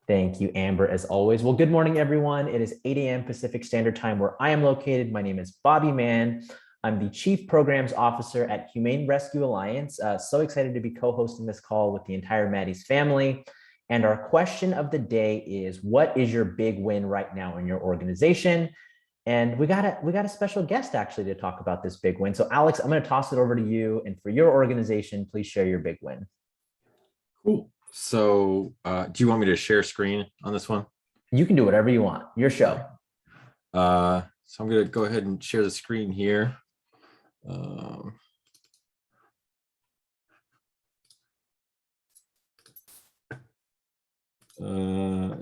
Thank you, Amber, as always. Well, good morning, everyone. It is 8 a.m. Pacific Standard Time where I am located. My name is Bobby Mann. I'm the Chief Programs Officer at Humane Rescue Alliance. So excited to be co-hosting this call with the entire Maddie's family. And our question of the day is, what is your big win right now in your organization? And we got a special guest actually to talk about this big win. So Alex, I'm going to toss it over to you. And for your organization, please share your big win. Cool. So do you want me to share screen on this one? You can do whatever you want. Your show. So I'm going to go ahead and share the screen here.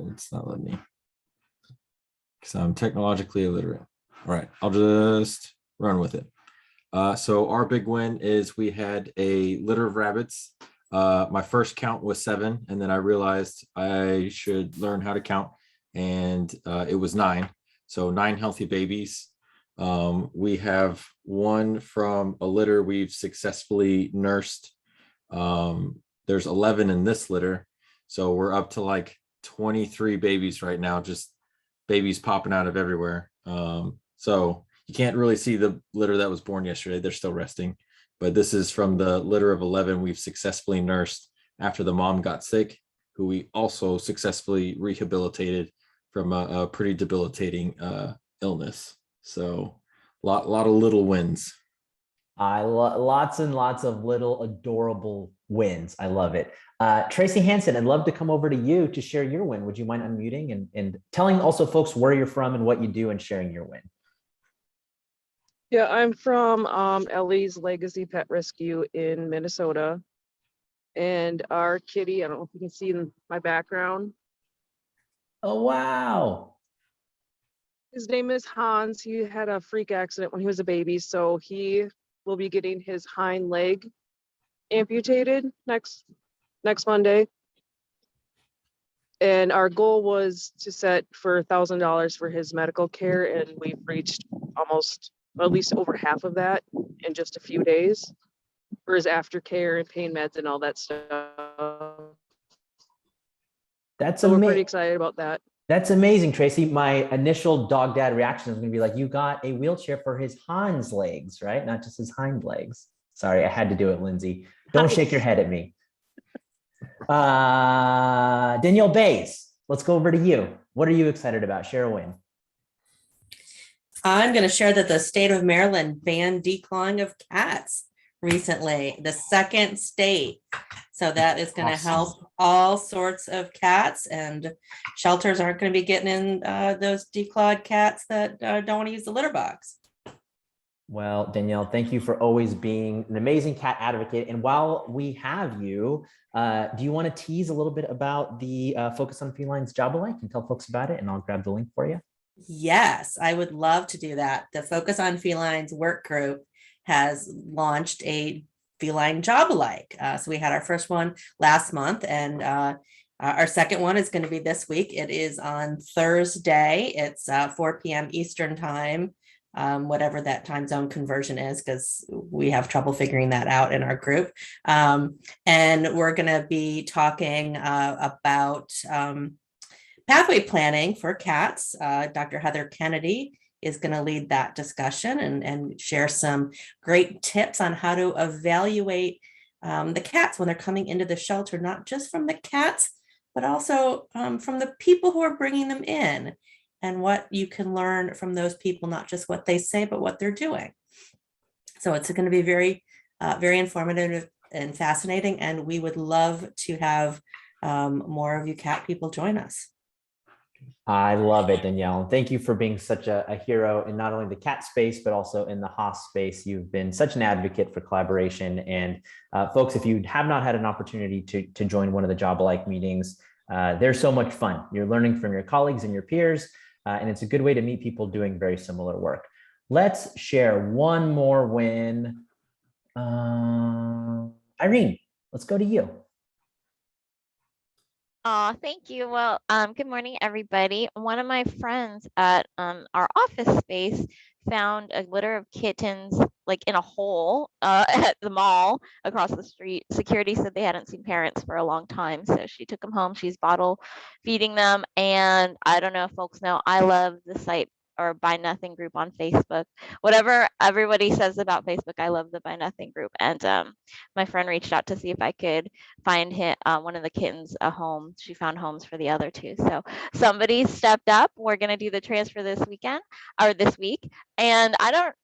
It's not letting me because I'm technologically illiterate. All right, I'll just run with it. So our big win is we had a litter of rabbits. My first count was 7, and then I realized I should learn how to count, and it was 9. So 9 healthy babies. We have one from a litter we've successfully nursed. There's 11 in this litter. So we're up to like 23 babies right now, just babies popping out of everywhere. So you can't really see the litter that was born yesterday. They're still resting. But this is from the litter of 11 we've successfully nursed after the mom got sick, who we also successfully rehabilitated from a pretty debilitating illness. So lot of little wins. Lots and lots of little adorable wins. I love it. Tracy Hansen, I'd love to come over to you to share your win. Would you mind unmuting and telling also folks where you're from and what you do and sharing your win? Yeah, I'm from Ellie's Legacy Pet Rescue in Minnesota. And our kitty, I don't know if you can see in my background. Oh, wow. His name is Hans. He had a freak accident when he was a baby, so he will be getting his hind leg amputated next Monday. And our goal was to set for $1,000 for his medical care, and we've reached almost, at least over half of that in just a few days for his aftercare and pain meds and all that stuff. So we're pretty excited about that. That's amazing, Tracy. My initial dog dad reaction is going to be like, you got a wheelchair for his Hans legs, right? Not just his hind legs. Sorry, I had to do it, Lindsay. Don't shake your head at me. Danielle Bays, let's go over to you. What are you excited about? Share a win. I'm going to share that the state of Maryland banned declawing of cats recently, the second state. So that is going to help all sorts of cats, and shelters aren't going to be getting in those declawed cats that don't want to use the litter box. Well, Danielle, thank you for always being an amazing cat advocate. And while we have you, do you want to tease a little bit about the Focus on Felines job alike and tell folks about it? And I'll grab the link for you. Yes, I would love to do that. The Focus on Felines work group has launched a feline job alike. So we had our first one last month, and our second one is going to be this week. It is on Thursday. It's 4 p.m. Eastern time, whatever that time zone conversion is, because we have trouble figuring that out in our group. And we're going to be talking about pathway planning for cats. Dr. Heather Kennedy is going to lead that discussion and share some great tips on how to evaluate the cats when they're coming into the shelter, not just from the cats, but also from the people who are bringing them in, and what you can learn from those people, not just what they say, but what they're doing. So it's going to be very, very informative and fascinating, and we would love to have more of you cat people join us. I love it, Danielle. And thank you for being such a hero in not only the cat space, but also in the HOS space. You've been such an advocate for collaboration. And folks, if you have not had an opportunity to join one of the job alike meetings, they're so much fun. You're learning from your colleagues and your peers, and it's a good way to meet people doing very similar work. Let's share one more win. Irene, let's go to you. Thank you. Well, good morning, everybody. One of my friends at our office space found a litter of kittens like in a hole at the mall across the street. Security said they hadn't seen parents for a long time, so she took them home. She's bottle feeding them. And I don't know if folks know, I love the site or Buy Nothing group on Facebook. Whatever everybody says about Facebook, I love the Buy Nothing group. And my friend reached out to see if I could find one of the kittens a home. She found homes for the other two. So somebody stepped up. We're going to do the transfer this weekend or this week. And I don't,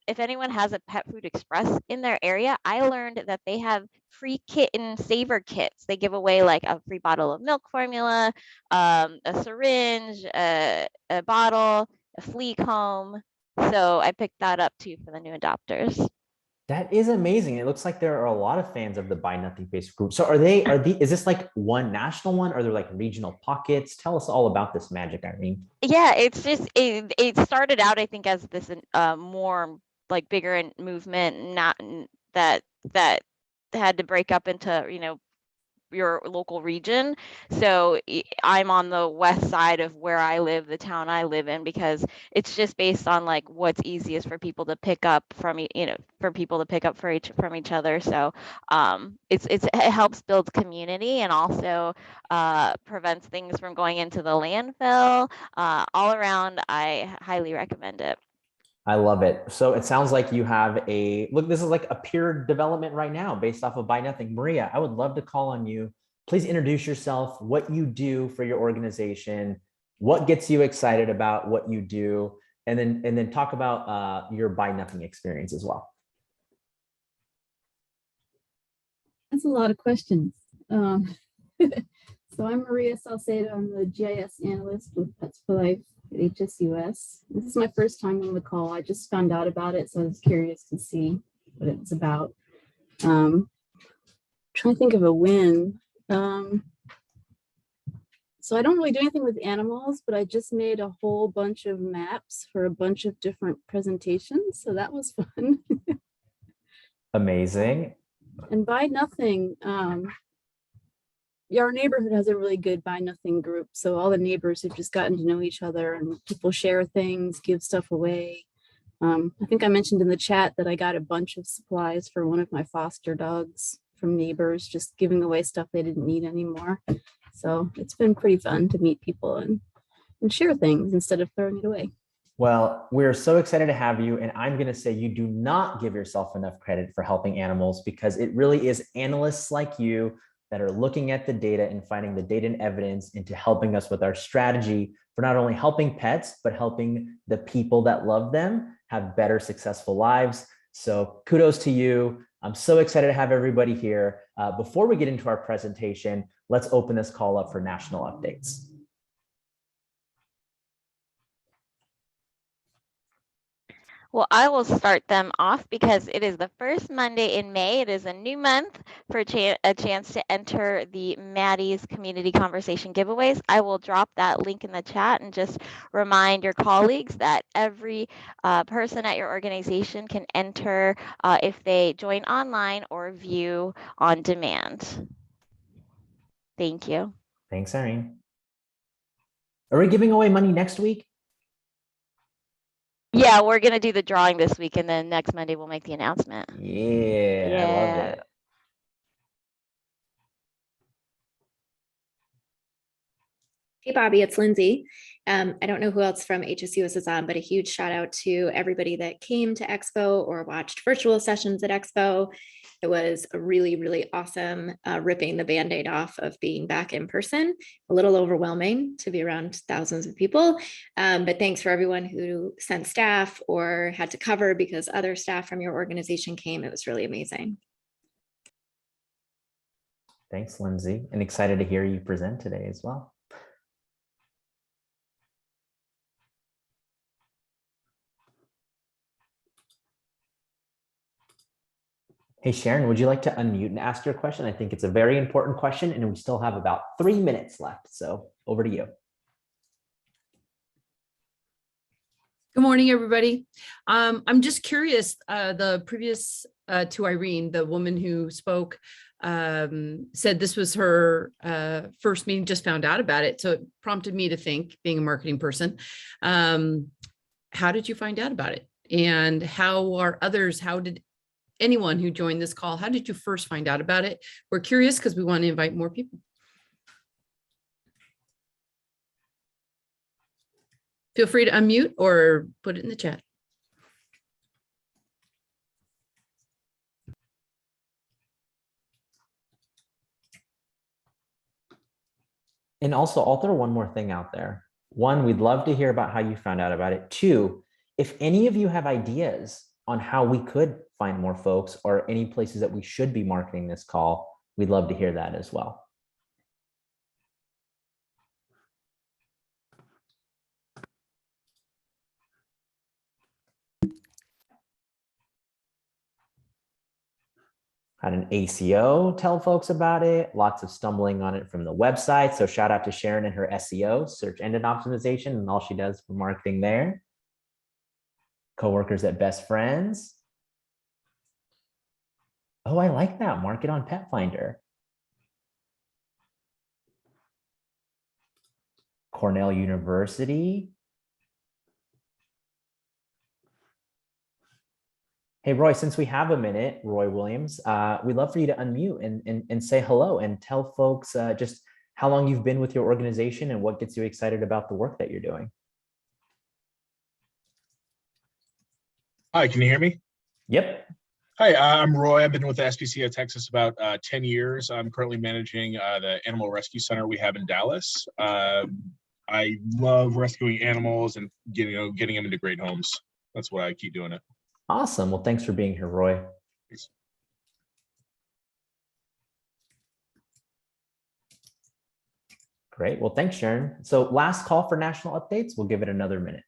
if anyone has a Pet Food Express in their area, I learned that they have free kitten saver kits. They give away like a free bottle of milk formula, a syringe, a bottle, a flea comb. So I picked that up too for the new adopters. That is amazing. It looks like there are a lot of fans of the Buy Nothing Facebook group. So is this like one national one? Or are there like regional pockets? Tell us all about this magic, Irene. Yeah, it's just, it started out, I think, as this more like bigger movement, not that had to break up into, your local region. So I'm on the west side of where I live, the town I live in, because it's just based on like what's easiest for people to pick up from, for people to pick up from each other. So it helps build community and also prevents things from going into the landfill. All around, I highly recommend it. I love it. So it sounds like you have this is like a peer development right now based off of Buy Nothing. Maria, I would love to call on you. Please introduce yourself, what you do for your organization, what gets you excited about what you do, and then talk about your Buy Nothing experience as well. That's a lot of questions. So I'm Maria Salcedo. I'm the GIS analyst with Pets for Life at HSUS. This is my first time on the call. I just found out about it, so I was curious to see what it's about. Trying to think of a win. So I don't really do anything with animals, but I just made a whole bunch of maps for a bunch of different presentations. So that was fun. Amazing. And Buy Nothing, our neighborhood has a really good Buy Nothing group. So all the neighbors have just gotten to know each other, and people share things, give stuff away. I think I mentioned in the chat that I got a bunch of supplies for one of my foster dogs from neighbors, just giving away stuff they didn't need anymore. So it's been pretty fun to meet people and share things instead of throwing it away. Well, we're so excited to have you. And I'm going to say you do not give yourself enough credit for helping animals, because it really is analysts like you that are looking at the data and finding the data and evidence into helping us with our strategy for not only helping pets, but helping the people that love them have better, successful lives. So kudos to you. I'm so excited to have everybody here. Before we get into our presentation, let's open this call up for national updates. Well, I will start them off because it is the first Monday in May. It is a new month for a chance to enter the Maddie's Community Conversation giveaways. I will drop that link in the chat and just remind your colleagues that every person at your organization can enter if they join online or view on demand. Thank you. Thanks, Irene. Are we giving away money next week? Yeah, we're going to do the drawing this week, and then next Monday we'll make the announcement. Yeah, I love it. Hey, Bobby, it's Lindsay. I don't know who else from HSUS is on, but a huge shout out to everybody that came to Expo or watched virtual sessions at Expo. It was a really, really awesome ripping the Band-Aid off of being back in person. A little overwhelming to be around thousands of people, but thanks for everyone who sent staff or had to cover because other staff from your organization came. It was really amazing. Thanks, Lindsay, and excited to hear you present today as well. Hey, Sharon, would you like to unmute and ask your question? I think it's a very important question, and we still have about 3 minutes left. So over to you. Good morning, everybody. I'm just curious, the previous to Irene, the woman who spoke, said this was her first meeting, just found out about it. So it prompted me to think, being a marketing person, how did you find out about it? And how are others? How did anyone who joined this call, how did you first find out about it? We're curious because we want to invite more people. Feel free to unmute or put it in the chat. And also, I'll throw one more thing out there. One, we'd love to hear about how you found out about it. Two, if any of you have ideas on how we could find more folks or any places that we should be marketing this call, we'd love to hear that as well. Had an ACO tell folks about it, lots of stumbling on it from the website. So shout out to Sharon and her SEO, search engine optimization, and all she does for marketing there. Coworkers at Best Friends. Oh, I like that. Market on Pet Finder. Cornell University. Hey, Roy, since we have a minute, Roy Williams, we'd love for you to unmute and say hello and tell folks just how long you've been with your organization and what gets you excited about the work that you're doing. Hi, can you hear me? Yep. Hi, I'm Roy. I've been with the SPCA Texas about 10 years. I'm currently managing the animal rescue center we have in Dallas. I love rescuing animals and getting them into great homes. That's why I keep doing it. Awesome. Well, thanks for being here, Roy. Thanks. Great. Well, thanks, Sharon. So last call for national updates. We'll give it another minute.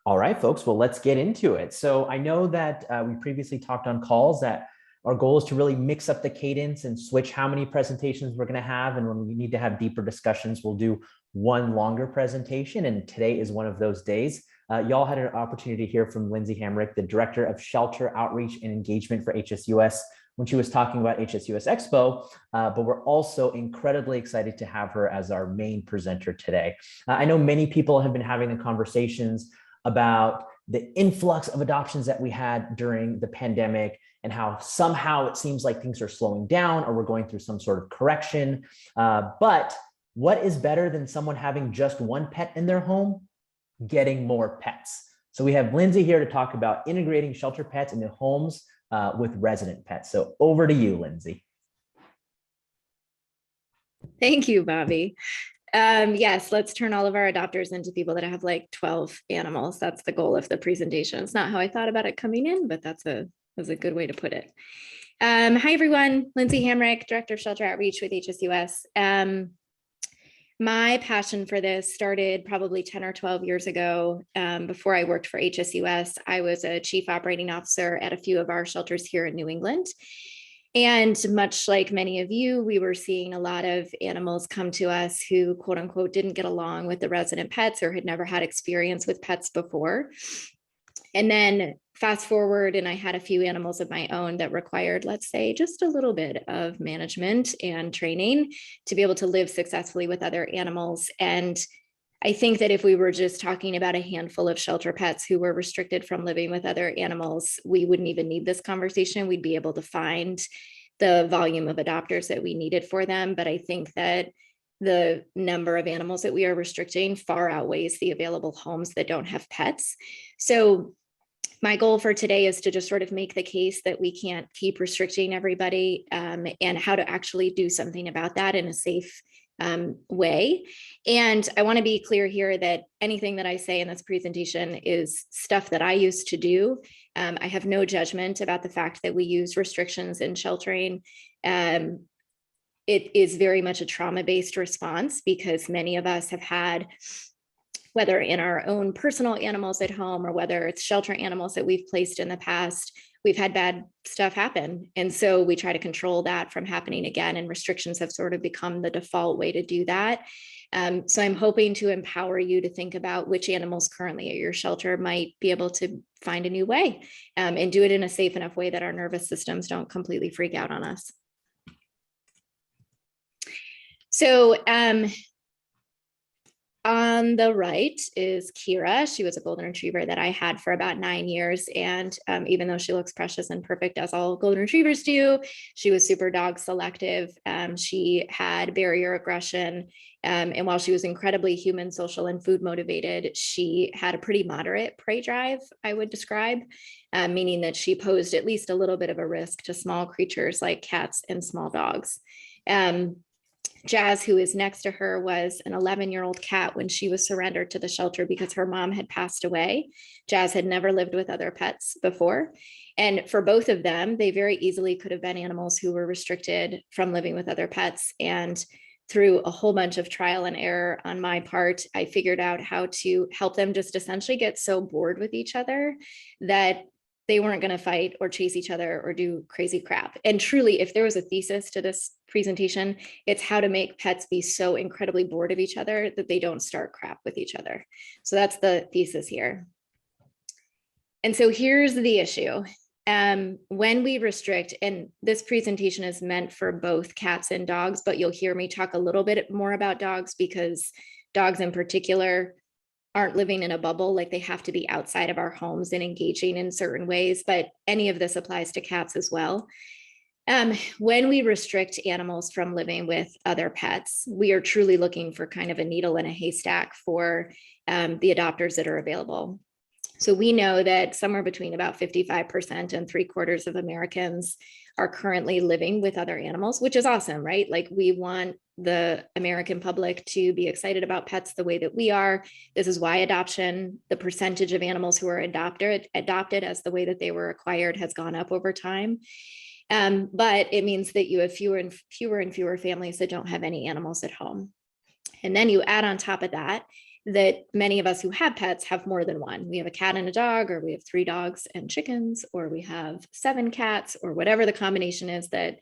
All right, folks, well, let's get into it. So I know that we previously talked on calls that our goal is to really mix up the cadence and switch how many presentations we're going to have. And when we need to have deeper discussions, we'll do one longer presentation. And today is one of those days. Y'all had an opportunity to hear from Lindsay Hamrick, the Director of Shelter Outreach and Engagement for HSUS, when she was talking about HSUS Expo, but we're also incredibly excited to have her as our main presenter today. I know many people have been having the conversations about the influx of adoptions that we had during the pandemic and how somehow it seems like things are slowing down or we're going through some sort of correction. But what is better than someone having just one pet in their home? Getting more pets. So we have Lindsay here to talk about integrating shelter pets into homes with resident pets. So over to you, Lindsay. Thank you, Bobby. Yes, let's turn all of our adopters into people that have like 12 animals. That's the goal of the presentation. It's not how I thought about it coming in, but that's a good way to put it. Hi, everyone. Lindsay Hamrick, Director of Shelter Outreach with HSUS. My passion for this started probably 10 or 12 years ago. Before I worked for HSUS, I was a chief operating officer at a few of our shelters here in New England. And much like many of you, we were seeing a lot of animals come to us who, quote unquote, didn't get along with the resident pets or had never had experience with pets before. And then fast forward, and I had a few animals of my own that required, let's say, just a little bit of management and training to be able to live successfully with other animals. And I think that if we were just talking about a handful of shelter pets who were restricted from living with other animals, we wouldn't even need this conversation. We'd be able to find the volume of adopters that we needed for them. But I think that the number of animals that we are restricting far outweighs the available homes that don't have pets. So my goal for today is to just sort of make the case that we can't keep restricting everybody and how to actually do something about that in a safe way. And I want to be clear here that anything that I say in this presentation is stuff that I used to do. I have no judgment about the fact that we use restrictions in sheltering. It is very much a trauma-based response because many of us have had, whether in our own personal animals at home or whether it's shelter animals that we've placed in the past, we've had bad stuff happen. And so we try to control that from happening again. And restrictions have sort of become the default way to do that. So I'm hoping to empower you to think about which animals currently at your shelter might be able to find a new way, and do it in a safe enough way that our nervous systems don't completely freak out on us. So on the right is Kira. She was a golden retriever that I had for about 9 years. And even though she looks precious and perfect, as all golden retrievers do, she was super dog selective. She had barrier aggression. And while she was incredibly human, social, and food motivated, she had a pretty moderate prey drive, I would describe, meaning that she posed at least a little bit of a risk to small creatures like cats and small dogs. Jazz, who is next to her, was an 11-year-old cat when she was surrendered to the shelter because her mom had passed away. Jazz had never lived with other pets before. And for both of them, they very easily could have been animals who were restricted from living with other pets. And through a whole bunch of trial and error on my part, I figured out how to help them just essentially get so bored with each other that they weren't going to fight or chase each other or do crazy crap. And truly, if there was a thesis to this presentation, it's how to make pets be so incredibly bored of each other that they don't start crap with each other. So that's the thesis here. And so here's the issue. When we restrict, and this presentation is meant for both cats and dogs, but you'll hear me talk a little bit more about dogs because dogs in particular aren't living in a bubble, like they have to be outside of our homes and engaging in certain ways, but any of this applies to cats as well. When we restrict animals from living with other pets, we are truly looking for kind of a needle in a haystack for the adopters that are available. So we know that somewhere between about 55% and 3/4 of Americans are currently living with other animals, which is awesome, right? Like we want the American public to be excited about pets the way that we are. This is why adoption, the percentage of animals who are adopted as the way that they were acquired has gone up over time. But it means that you have fewer and fewer families that don't have any animals at home. And then you add on top of that many of us who have pets have more than one. We have a cat and a dog, or we have 3 dogs and chickens, or we have 7 cats, or whatever the combination is that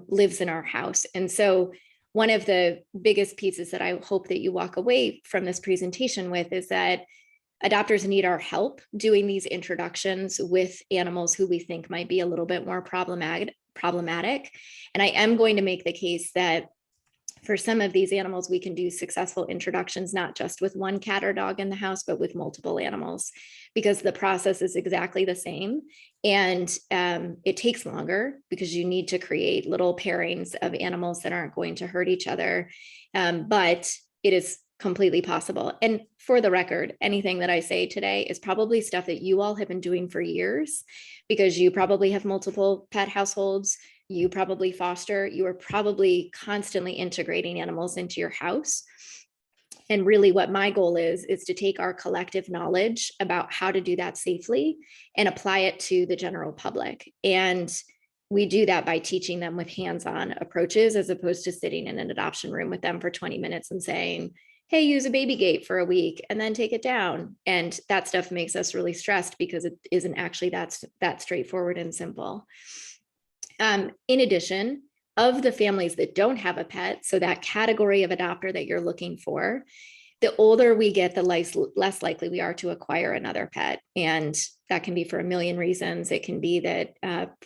lives in our house. And so one of the biggest pieces that I hope that you walk away from this presentation with is that adopters need our help doing these introductions with animals who we think might be a little bit more problematic. And I am going to make the case that for some of these animals, we can do successful introductions, not just with one cat or dog in the house, but with multiple animals, because the process is exactly the same. And it takes longer because you need to create little pairings of animals that aren't going to hurt each other. But it is completely possible. And for the record, anything that I say today is probably stuff that you all have been doing for years, because you probably have multiple pet households. You probably foster, you are probably constantly integrating animals into your house. And really what my goal is to take our collective knowledge about how to do that safely and apply it to the general public. And we do that by teaching them with hands-on approaches, as opposed to sitting in an adoption room with them for 20 minutes and saying, hey, use a baby gate for a week and then take it down. And that stuff makes us really stressed because it isn't actually that straightforward and simple. In addition, of the families that don't have a pet, so that category of adopter that you're looking for, the older we get, the less likely we are to acquire another pet. And that can be for a million reasons. It can be that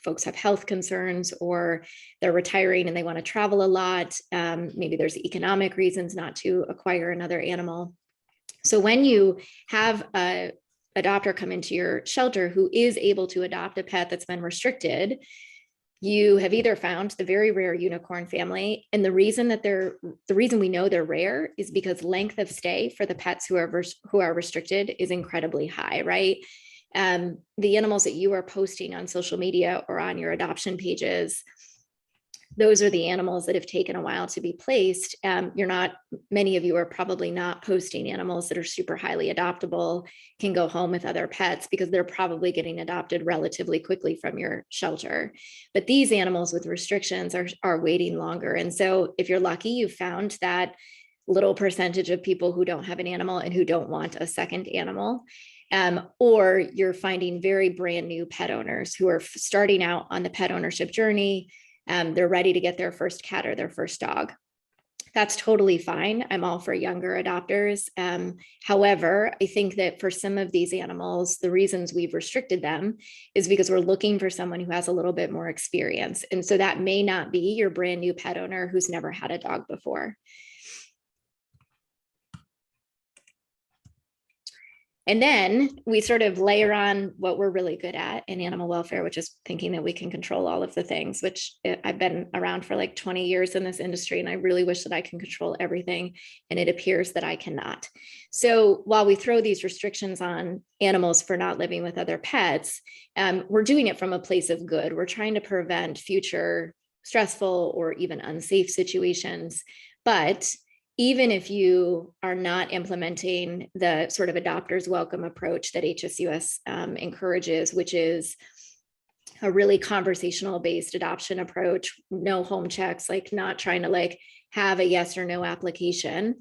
folks have health concerns, or they're retiring and they want to travel a lot. Maybe there's economic reasons not to acquire another animal. So when you have a adopter come into your shelter who is able to adopt a pet that's been restricted, you have either found the very rare unicorn family, and the reason we know they're rare is because length of stay for the pets who are restricted is incredibly high, right? The animals that you are posting on social media or on your adoption pages, those are the animals that have taken a while to be placed. Many of you are probably not posting animals that are super highly adoptable, can go home with other pets, because they're probably getting adopted relatively quickly from your shelter. But these animals with restrictions are waiting longer. And so if you're lucky, you've found that little percentage of people who don't have an animal and who don't want a second animal. Or you're finding very brand new pet owners who are starting out on the pet ownership journey. They're ready to get their first cat or their first dog. That's totally fine. I'm all for younger adopters. However, I think that for some of these animals, the reasons we've restricted them is because we're looking for someone who has a little bit more experience. And so that may not be your brand new pet owner who's never had a dog before. And then we sort of layer on what we're really good at in animal welfare, which is thinking that we can control all of the things, which I've been around for like 20 years in this industry, and I really wish that I can control everything. And it appears that I cannot. So while we throw these restrictions on animals for not living with other pets, we're doing it from a place of good. We're trying to prevent future stressful or even unsafe situations. But even if you are not implementing the sort of adopters welcome approach that HSUS encourages, which is a really conversational based adoption approach, no home checks, like not trying to like have a yes or no application,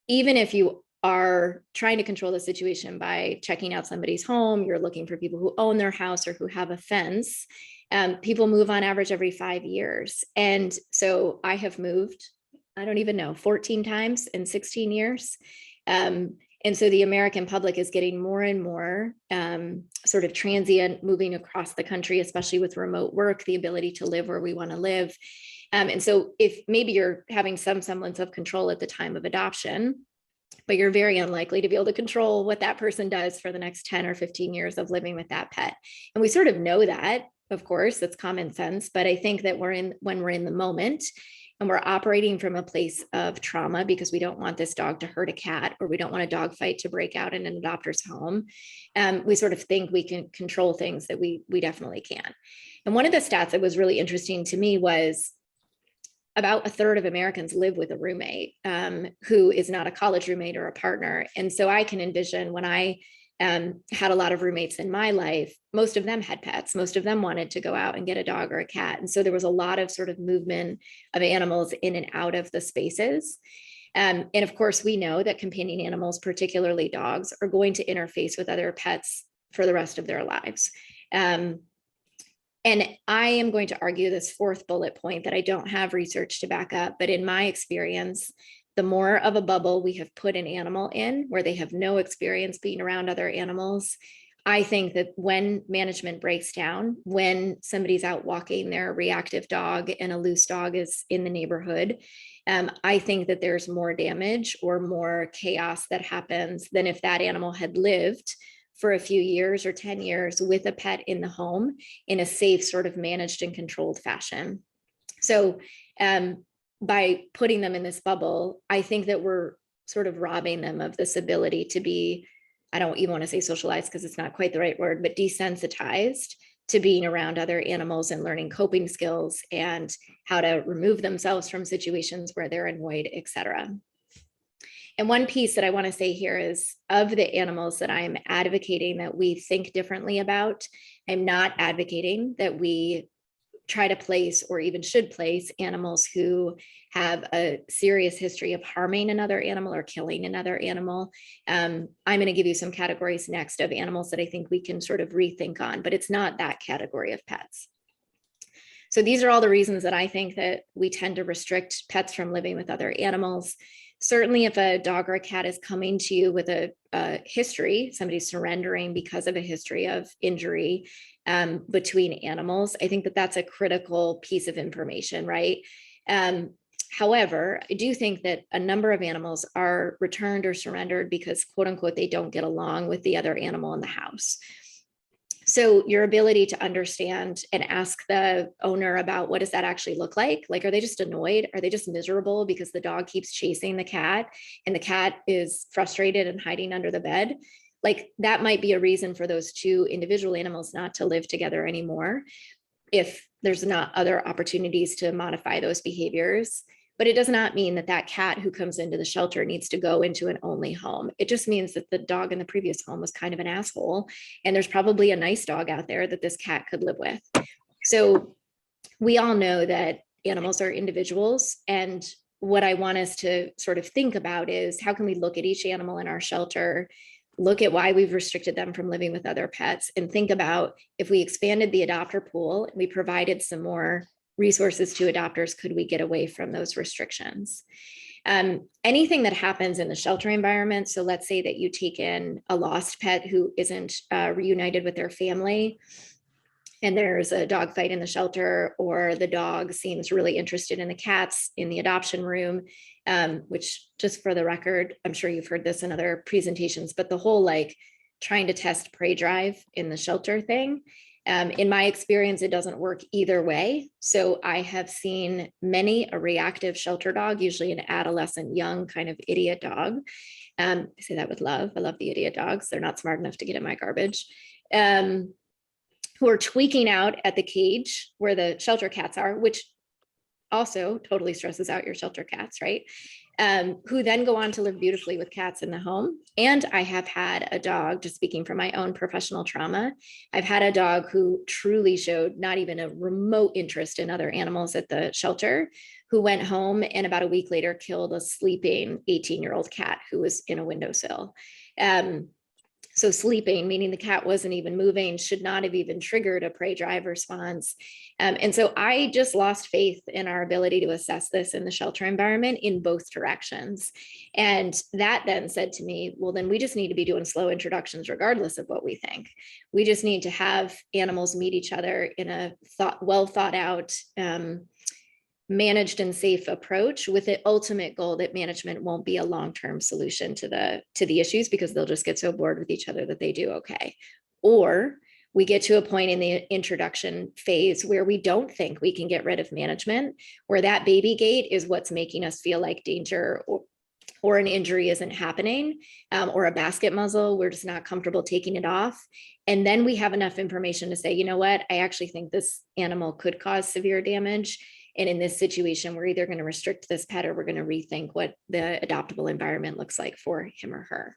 even if you are trying to control the situation by checking out somebody's home, you're looking for people who own their house or who have a fence, people move on average every 5 years. And so I have moved, I don't even know, 14 times in 16 years. And so the American public is getting more and more sort of transient, moving across the country, especially with remote work, the ability to live where we want to live. And so if maybe you're having some semblance of control at the time of adoption, but you're very unlikely to be able to control what that person does for the next 10 or 15 years of living with that pet. And we sort of know that, of course, that's common sense, but I think that when we're in the moment, and we're operating from a place of trauma because we don't want this dog to hurt a cat, or we don't want a dog fight to break out in an adopter's home, we sort of think we can control things that we definitely can. And one of the stats that was really interesting to me was about a third of Americans live with a roommate who is not a college roommate or a partner. And so I can envision when I had a lot of roommates in my life, most of them had pets. Most of them wanted to go out and get a dog or a cat. And so there was a lot of sort of movement of animals in and out of the spaces. And of course, we know that companion animals, particularly dogs, are going to interface with other pets for the rest of their lives. And I am going to argue this fourth bullet point that I don't have research to back up, but in my experience, the more of a bubble we have put an animal in where they have no experience being around other animals, I think that when management breaks down, when somebody's out walking their reactive dog and a loose dog is in the neighborhood, I think that there's more damage or more chaos that happens than if that animal had lived for a few years or 10 years with a pet in the home in a safe, sort of managed and controlled fashion. So by putting them in this bubble, I think that we're sort of robbing them of this ability to be, I don't even want to say socialized because it's not quite the right word, but desensitized to being around other animals and learning coping skills and how to remove themselves from situations where they're annoyed, et cetera. And one piece that I want to say here is of the animals that I'm advocating that we think differently about, I'm not advocating that we try to place or even should place animals who have a serious history of harming another animal or killing another animal. I'm going to give you some categories next of animals that I think we can sort of rethink on, but it's not that category of pets. So these are all the reasons that I think that we tend to restrict pets from living with other animals. Certainly if a dog or a cat is coming to you with a history, somebody's surrendering because of a history of injury between animals, I think that that's a critical piece of information, right? However, I do think that a number of animals are returned or surrendered because, quote unquote, they don't get along with the other animal in the house. So your ability to understand and ask the owner about what does that actually look like? Like, are they just annoyed? Are they just miserable because the dog keeps chasing the cat and the cat is frustrated and hiding under the bed? Like that might be a reason for those two individual animals not to live together anymore if there's not other opportunities to modify those behaviors. But it does not mean that that cat who comes into the shelter needs to go into an only home. It just means that the dog in the previous home was kind of an asshole. And there's probably a nice dog out there that this cat could live with. So we all know that animals are individuals. And what I want us to sort of think about is how can we look at each animal in our shelter look at why we've restricted them from living with other pets, and think about if we expanded the adopter pool and we provided some more resources to adopters, could we get away from those restrictions? Anything that happens in the shelter environment. So let's say that you take in a lost pet who isn't reunited with their family, and there's a dog fight in the shelter, or the dog seems really interested in the cats in the adoption room, which, just for the record, I'm sure you've heard this in other presentations, but the whole like trying to test prey drive in the shelter thing, in my experience, it doesn't work either way. So I have seen many a reactive shelter dog, usually an adolescent, young kind of idiot dog. I say that with love. I love the idiot dogs. They're not smart enough to get in my garbage. Who are tweaking out at the cage where the shelter cats are, which also totally stresses out your shelter cats, right? Who then go on to live beautifully with cats in the home. And I have had a dog, just speaking from my own professional trauma, I've had a dog who truly showed not even a remote interest in other animals at the shelter, who went home and about a week later killed a sleeping 18-year-old cat who was in a windowsill. So sleeping, meaning the cat wasn't even moving, should not have even triggered a prey drive response. And so I just lost faith in our ability to assess this in the shelter environment in both directions. And that then said to me, well, then we just need to be doing slow introductions regardless of what we think. We just need to have animals meet each other in a well thought out, managed and safe approach, with the ultimate goal that management won't be a long-term solution to the issues, because they'll just get so bored with each other that they do okay. Or we get to a point in the introduction phase where we don't think we can get rid of management, where that baby gate is what's making us feel like danger or an injury isn't happening, or a basket muzzle, we're just not comfortable taking it off. And then we have enough information to say, you know what, I actually think this animal could cause severe damage. And in this situation, we're either going to restrict this pet, or we're going to rethink what the adoptable environment looks like for him or her.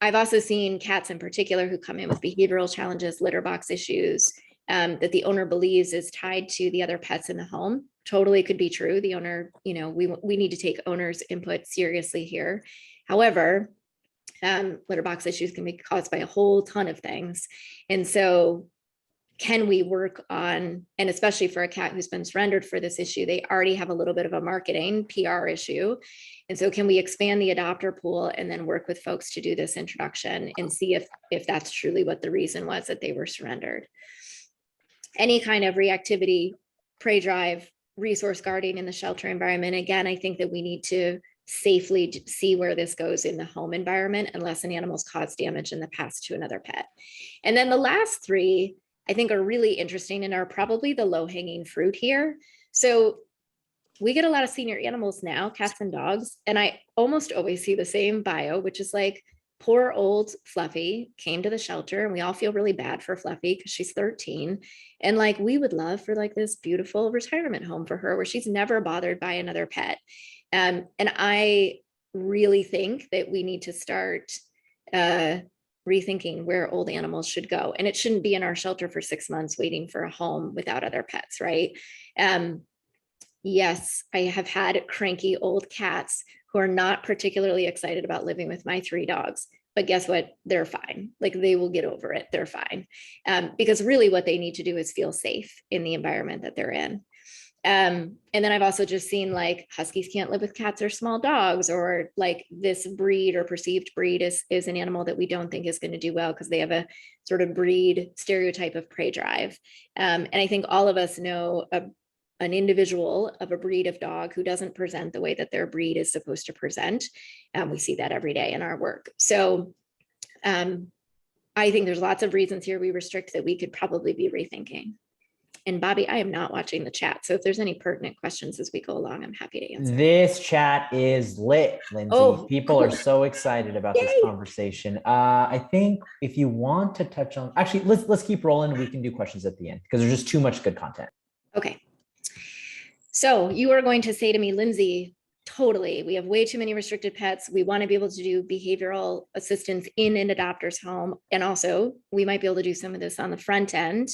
I've also seen cats in particular who come in with behavioral challenges, litter box issues, that the owner believes is tied to the other pets in the home. Totally could be true. The owner, we need to take owner's input seriously here. However, litter box issues can be caused by a whole ton of things. And so can we work on, and especially for a cat who's been surrendered for this issue, they already have a little bit of a marketing PR issue. And so can we expand the adopter pool and then work with folks to do this introduction and see if that's truly what the reason was that they were surrendered. Any kind of reactivity, prey drive, resource guarding in the shelter environment. Again, I think that we need to safely see where this goes in the home environment, unless an animal's caused damage in the past to another pet. And then the last three, I think, are really interesting and are probably the low-hanging fruit here. So we get a lot of senior animals now, cats and dogs, and I almost always see the same bio, which is like, poor old Fluffy came to the shelter, and we all feel really bad for Fluffy because she's 13. And like, we would love for like this beautiful retirement home for her where she's never bothered by another pet. And I really think that we need to start rethinking where old animals should go. And it shouldn't be in our shelter for 6 months waiting for a home without other pets, right? Yes, I have had cranky old cats who are not particularly excited about living with my 3 dogs, but guess what? They're fine. Like, they will get over it. They're fine. Because really what they need to do is feel safe in the environment that they're in. And then I've also just seen like huskies can't live with cats or small dogs, or like this breed or perceived breed is an animal that we don't think is going to do well because they have a sort of breed stereotype of prey drive. And I think all of us know an individual of a breed of dog who doesn't present the way that their breed is supposed to present. We see that every day in our work. So I think there's lots of reasons here we restrict that we could probably be rethinking. And Bobby, I am not watching the chat, so if there's any pertinent questions as we go along, I'm happy to answer. This chat is lit, Lindsay. Oh, people are so excited about this conversation. I think if you want to touch on, actually, let's keep rolling. We can do questions at the end because there's just too much good content. Okay. So you are going to say to me, Lindsay, totally, we have way too many restricted pets. We want to be able to do behavioral assistance in an adopter's home. And also we might be able to do some of this on the front end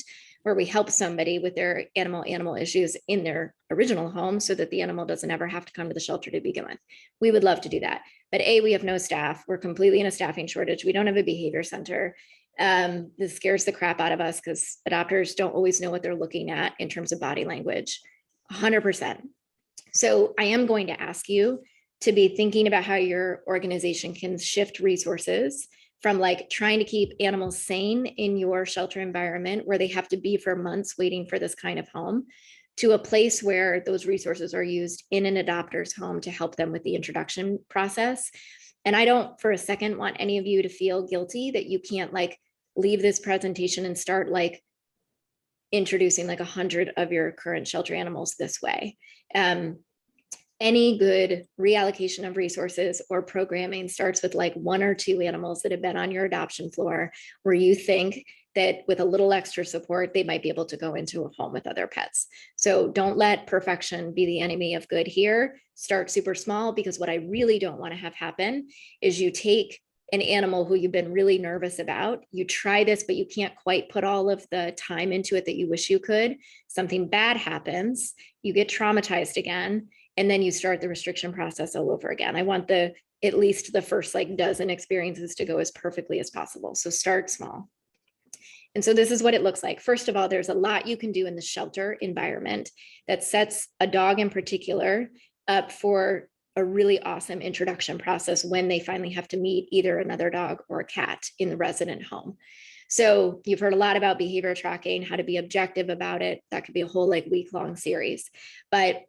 where we help somebody with their animal issues in their original home so that the animal doesn't ever have to come to the shelter to begin with. We would love to do that. But we have no staff. We're completely in a staffing shortage. We don't have a behavior center. This scares the crap out of us because adopters don't always know what they're looking at in terms of body language, 100%. So I am going to ask you to be thinking about how your organization can shift resources from like trying to keep animals sane in your shelter environment where they have to be for months waiting for this kind of home, to a place where those resources are used in an adopter's home to help them with the introduction process. And I don't for a second want any of you to feel guilty that you can't like leave this presentation and start like introducing like 100 of your current shelter animals this way. Any good reallocation of resources or programming starts with like 1 or 2 animals that have been on your adoption floor where you think that with a little extra support, they might be able to go into a home with other pets. So don't let perfection be the enemy of good here. Start super small, because what I really don't want to have happen is you take an animal who you've been really nervous about, you try this, but you can't quite put all of the time into it that you wish you could. Something bad happens, you get traumatized again, and then you start the restriction process all over again. I want at least the first like dozen experiences to go as perfectly as possible. So start small. And so this is what it looks like. First of all, there's a lot you can do in the shelter environment that sets a dog in particular up for a really awesome introduction process when they finally have to meet either another dog or a cat in the resident home. So you've heard a lot about behavior tracking, how to be objective about it. That could be a whole like week-long series. But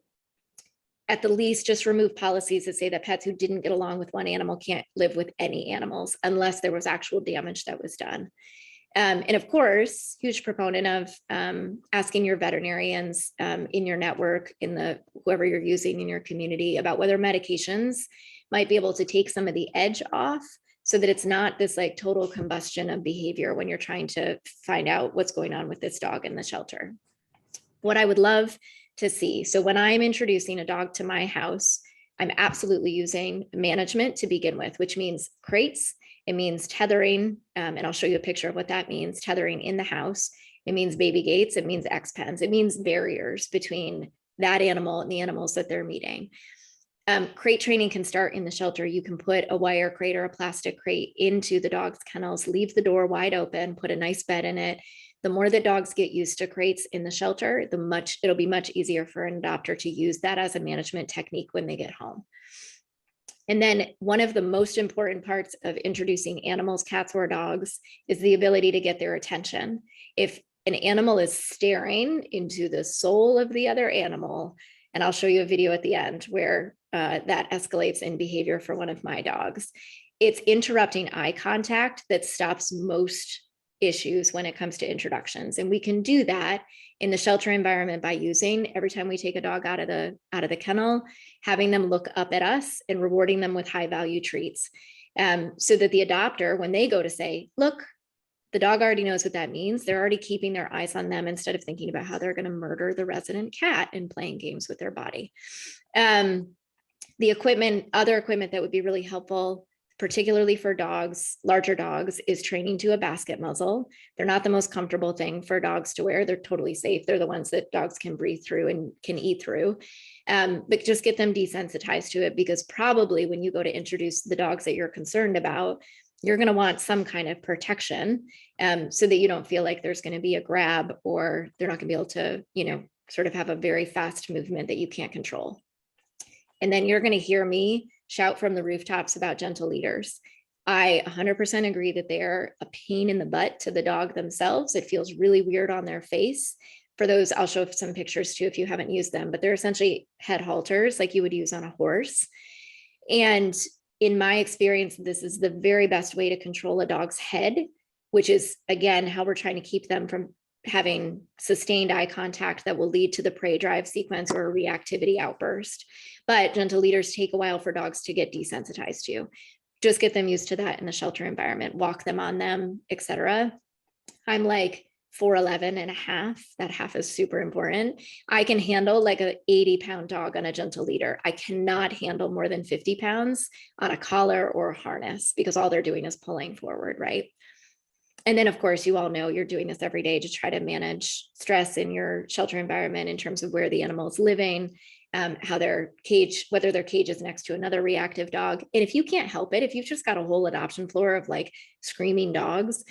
at the least, just remove policies that say that pets who didn't get along with one animal can't live with any animals unless there was actual damage that was done. And of course, huge proponent of asking your veterinarians in your network, whoever you're using in your community, about whether medications might be able to take some of the edge off so that it's not this like total combustion of behavior when you're trying to find out what's going on with this dog in the shelter. What I would love to see, so when I'm introducing a dog to my house, I'm absolutely using management to begin with, which means crates. It means tethering, and I'll show you a picture of what that means, tethering in the house. It means baby gates, it means X-pens, it means barriers between that animal and the animals that they're meeting. Crate training can start in the shelter. You can put a wire crate or a plastic crate into the dog's kennels, leave the door wide open, put a nice bed in it. The more that dogs get used to crates in the shelter, it'll be much easier for an adopter to use that as a management technique when they get home. And then one of the most important parts of introducing animals, cats or dogs, is the ability to get their attention. If an animal is staring into the soul of the other animal, and I'll show you a video at the end where that escalates in behavior for one of my dogs, it's interrupting eye contact that stops most issues when it comes to introductions. And we can do that in the shelter environment by using, every time we take a dog out of the kennel, having them look up at us and rewarding them with high value treats. So that the adopter, when they go to say, look, the dog already knows what that means. They're already keeping their eyes on them instead of thinking about how they're going to murder the resident cat and playing games with their body. The other equipment that would be really helpful, particularly for dogs, larger dogs, is training to a basket muzzle. They're not the most comfortable thing for dogs to wear. They're totally safe. They're the ones that dogs can breathe through and can eat through. But just get them desensitized to it, because probably when you go to introduce the dogs that you're concerned about, you're going to want some kind of protection so that you don't feel like there's going to be a grab, or they're not going to be able to, sort of have a very fast movement that you can't control. And then you're going to hear me shout from the rooftops about gentle leaders. I 100% agree that they're a pain in the butt to the dog themselves. It feels really weird on their face. For those, I'll show some pictures too if you haven't used them, but they're essentially head halters like you would use on a horse. And in my experience, this is the very best way to control a dog's head, which is, again, how we're trying to keep them from having sustained eye contact that will lead to the prey drive sequence or a reactivity outburst. But gentle leaders take a while for dogs to get desensitized to. Just get them used to that in the shelter environment, walk them on them, etc. I'm like 4'11" and a half. That half is super important. I can handle like an 80-pound dog on a gentle leader. I cannot handle more than 50 pounds on a collar or a harness, because all they're doing is pulling forward, right? And then, of course, you all know you're doing this every day to try to manage stress in your shelter environment in terms of where the animal is living, how their cage, whether their cage is next to another reactive dog. And if you can't help it, if you've just got a whole adoption floor of like screaming dogs,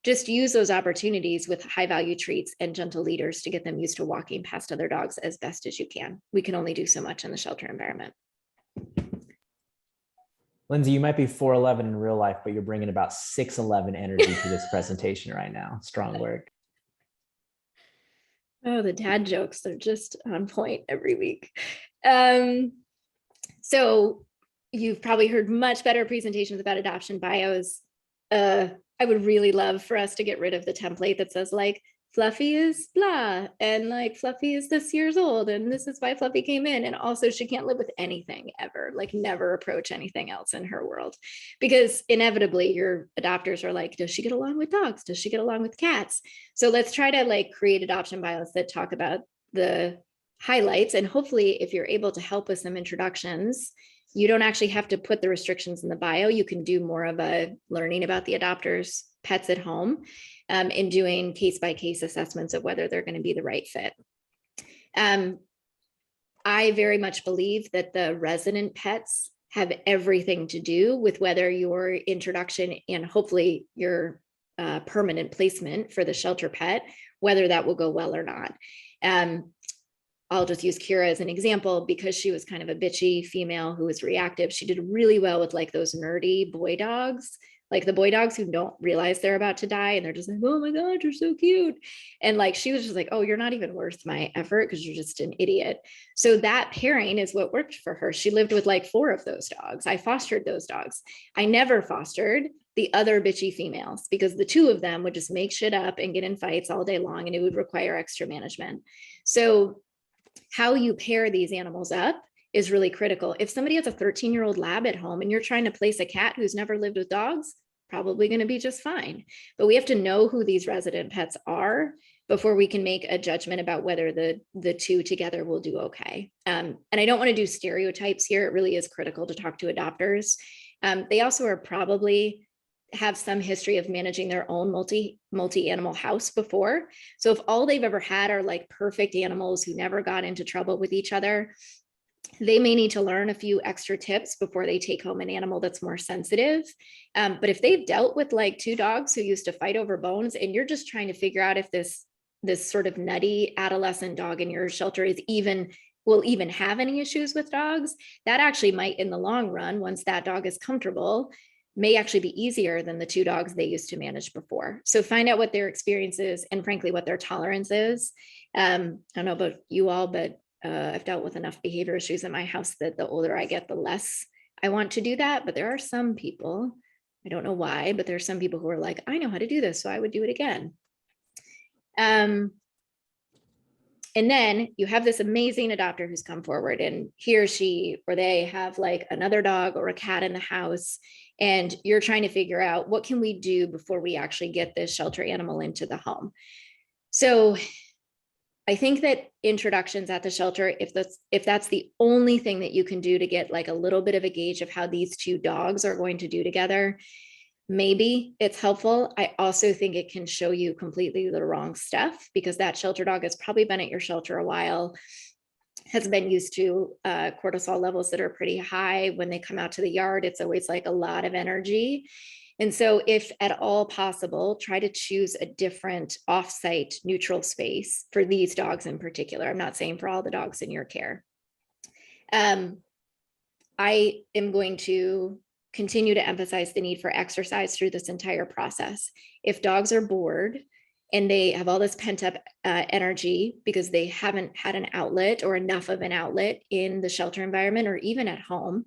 just use those opportunities with high value treats and gentle leaders to get them used to walking past other dogs as best as you can. We can only do so much in the shelter environment. Lindsay, you might be 4'11" in real life, but you're bringing about 6'11" energy to this presentation right now. Strong work. Oh, the dad jokes, they're just on point every week. So you've probably heard much better presentations about adoption bios. I would really love for us to get rid of the template that says like, Fluffy is blah, and like Fluffy is this years old, and this is why Fluffy came in. And also she can't live with anything ever, like never approach anything else in her world. Because inevitably your adopters are like, does she get along with dogs? Does she get along with cats? So let's try to like create adoption bios that talk about the highlights. And hopefully if you're able to help with some introductions, you don't actually have to put the restrictions in the bio. You can do more of a learning about the adopters' pets at home. And doing case-by-case assessments of whether they're going to be the right fit. I very much believe that the resident pets have everything to do with whether your introduction and hopefully your permanent placement for the shelter pet, whether that will go well or not. I'll just use Kira as an example because she was kind of a bitchy female who was reactive. She did really well with like those nerdy boy dogs, like the boy dogs who don't realize they're about to die and they're just like, oh my God, you're so cute. And like, she was just like, oh, you're not even worth my effort because you're just an idiot. So that pairing is what worked for her. She lived with like 4 of those dogs. I fostered those dogs. I never fostered the other bitchy females because the 2 of them would just make shit up and get in fights all day long and it would require extra management. So how you pair these animals up is really critical. If somebody has a 13-year-old lab at home and you're trying to place a cat who's never lived with dogs, probably going to be just fine. But we have to know who these resident pets are before we can make a judgment about whether the 2 together will do okay. And I don't want to do stereotypes here. It really is critical to talk to adopters. They also are probably have some history of managing their own multi-animal house before. So if all they've ever had are like perfect animals who never got into trouble with each other, they may need to learn a few extra tips before they take home an animal that's more sensitive. But if they've dealt with like 2 dogs who used to fight over bones and you're just trying to figure out if this sort of nutty adolescent dog in your shelter will even have any issues with dogs, that actually might in the long run, once that dog is comfortable, may actually be easier than the 2 dogs they used to manage before. So find out what their experience is and frankly, what their tolerance is. I don't know about you all, but I've dealt with enough behavior issues in my house that the older I get, the less I want to do that. But there are some people, I don't know why, but there are some people who are like, I know how to do this, so I would do it again. And then you have this amazing adopter who's come forward and he or she or they have like another dog or a cat in the house. And you're trying to figure out what can we do before we actually get this shelter animal into the home. So I think that introductions at the shelter, if that's the only thing that you can do to get like a little bit of a gauge of how these 2 dogs are going to do together, maybe it's helpful. I also think it can show you completely the wrong stuff because that shelter dog has probably been at your shelter a while, has been used to cortisol levels that are pretty high. When they come out to the yard, it's always like a lot of energy. And so if at all possible, try to choose a different offsite neutral space for these dogs in particular. I'm not saying for all the dogs in your care. I am going to continue to emphasize the need for exercise through this entire process. If dogs are bored and they have all this pent up energy because they haven't had an outlet or enough of an outlet in the shelter environment or even at home,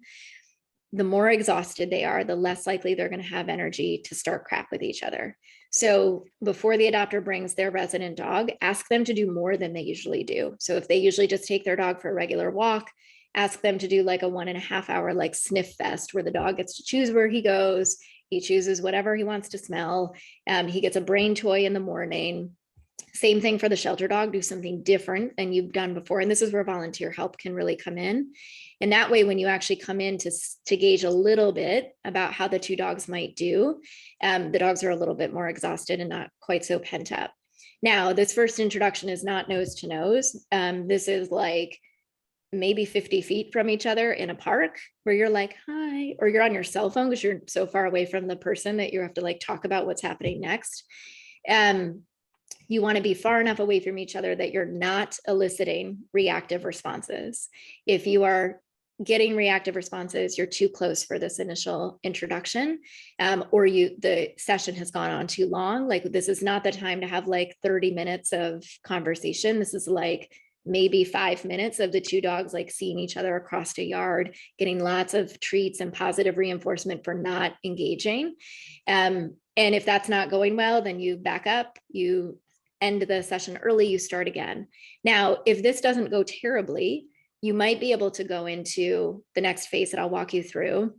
the more exhausted they are, the less likely they're going to have energy to start crap with each other. So before the adopter brings their resident dog, ask them to do more than they usually do. So if they usually just take their dog for a regular walk, ask them to do like a 1.5 hour like sniff fest where the dog gets to choose where he goes. He chooses whatever he wants to smell. He gets a brain toy in the morning. Same thing for the shelter dog, do something different than you've done before. And this is where volunteer help can really come in. And that way, when you actually come in to gauge a little bit about how the two dogs might do, the dogs are a little bit more exhausted and not quite so pent up. Now, this first introduction is not nose to nose. This is like maybe 50 feet from each other in a park where you're like, hi, or you're on your cell phone because you're so far away from the person that you have to like talk about what's happening next. You want to be far enough away from each other that you're not eliciting reactive responses. If you are getting reactive responses, you're too close for this initial introduction, or the session has gone on too long. Like, this is not the time to have like 30 minutes of conversation. This is like maybe 5 minutes of the two dogs like seeing each other across a yard, getting lots of treats and positive reinforcement for not engaging. And if that's not going well, then you back up, you end the session early, you start again. Now, if this doesn't go terribly, you might be able to go into the next phase that I'll walk you through,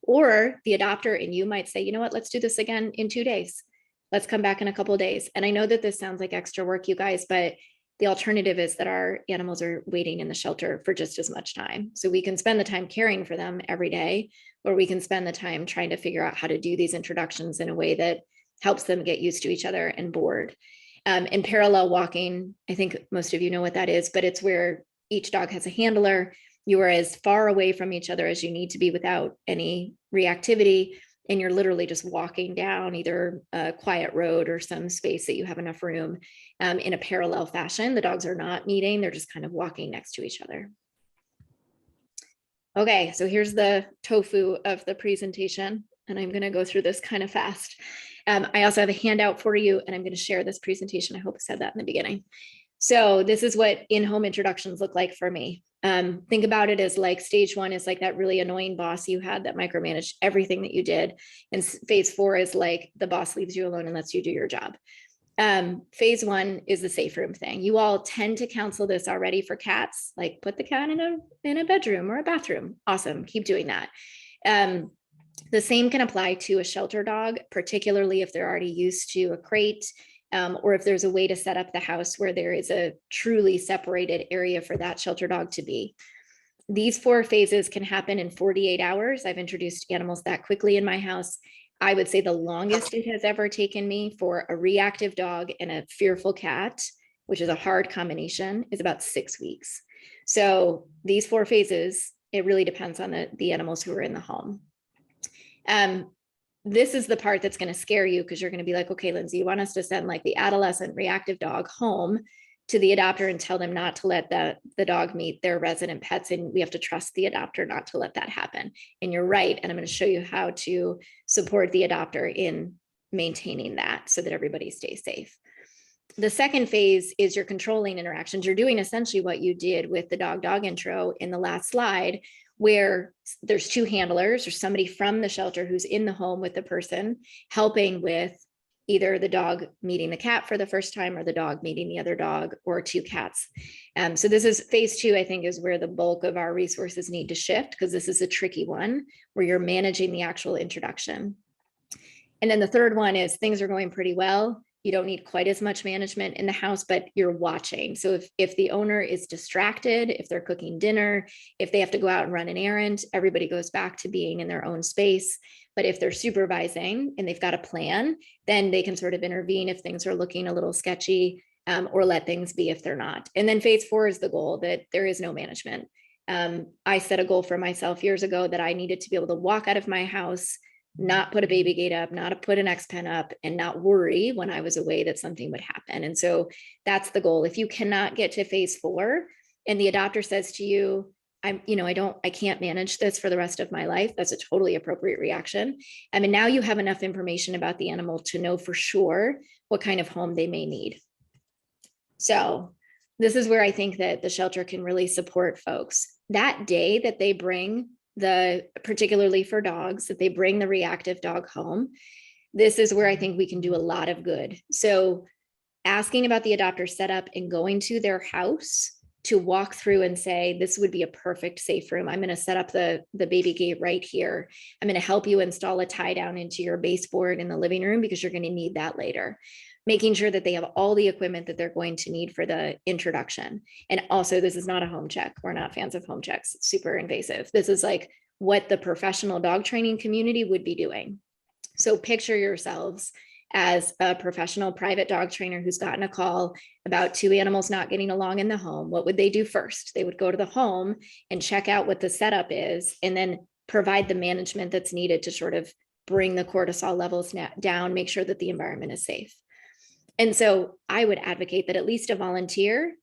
or the adopter and you might say, you know what, let's do this again in 2 days. Let's come back in a couple of days. And I know that this sounds like extra work, you guys, but the alternative is that our animals are waiting in the shelter for just as much time. So we can spend the time caring for them every day, or we can spend the time trying to figure out how to do these introductions in a way that helps them get used to each other and board. And parallel walking, I think most of you know what that is, but it's where each dog has a handler. You are as far away from each other as you need to be without any reactivity. And you're literally just walking down either a quiet road or some space that you have enough room in a parallel fashion. The dogs are not meeting, they're just kind of walking next to each other. Okay, so here's the tofu of the presentation. And I'm gonna go through this kind of fast. I also have a handout for you, and I'm gonna share this presentation. I hope I said that in the beginning. So this is what in-home introductions look like for me. Think about it as like stage 1 is like that really annoying boss you had that micromanaged everything that you did. And phase 4 is like the boss leaves you alone and lets you do your job. Phase 1 is the safe room thing. You all tend to counsel this already for cats, like put the cat in a bedroom or a bathroom. Awesome, keep doing that. The same can apply to a shelter dog, particularly if they're already used to a crate, or if there's a way to set up the house where there is a truly separated area for that shelter dog to be. These 4 phases can happen in 48 hours. I've introduced animals that quickly in my house. I would say the longest it has ever taken me for a reactive dog and a fearful cat, which is a hard combination, is about 6 weeks. So these 4 phases, it really depends on the animals who are in the home. This is the part that's going to scare you, because you're going to be like, okay, Lindsay, you want us to send like the adolescent reactive dog home to the adopter and tell them not to let the dog meet their resident pets. And we have to trust the adopter not to let that happen. And you're right. And I'm going to show you how to support the adopter in maintaining that so that everybody stays safe. The second phase is your controlling interactions. You're doing essentially what you did with the dog intro in the last slide, where there's 2 handlers or somebody from the shelter who's in the home with the person helping with either the dog meeting the cat for the first time or the dog meeting the other dog, or 2 cats. So this is phase 2, I think, is where the bulk of our resources need to shift, because this is a tricky one where you're managing the actual introduction. And then the third one is things are going pretty well. You don't need quite as much management in the house, but you're watching. So if the owner is distracted, if they're cooking dinner, if they have to go out and run an errand, everybody goes back to being in their own space. But if they're supervising and they've got a plan, then they can sort of intervene if things are looking a little sketchy, or let things be if they're not. And then phase 4 is the goal, that there is no management. I set a goal for myself years ago that I needed to be able to walk out of my house, not put a baby gate up, not put an X-pen up, and not worry when I was away that something would happen. And so that's the goal. If you cannot get to phase 4 and the adopter says to you, I can't manage this for the rest of my life, that's a totally appropriate reaction. I mean, now you have enough information about the animal to know for sure what kind of home they may need. So this is where I think that the shelter can really support folks. That day that they bring particularly for dogs, that they bring the reactive dog home, this is where I think we can do a lot of good. So asking about the adopter setup and going to their house to walk through and say, this would be a perfect safe room. I'm going to set up the baby gate right here. I'm going to help you install a tie down into your baseboard in the living room because you're going to need that later. making sure that they have all the equipment that they're going to need for the introduction. And also, this is not a home check. We're not fans of home checks. It's super invasive. This is like what the professional dog training community would be doing. So picture yourselves as a professional private dog trainer who's gotten a call about 2 animals not getting along in the home. What would they do first? They would go to the home and check out what the setup is, and then provide the management that's needed to sort of bring the cortisol levels down, make sure that the environment is safe. And so I would advocate that at least a volunteer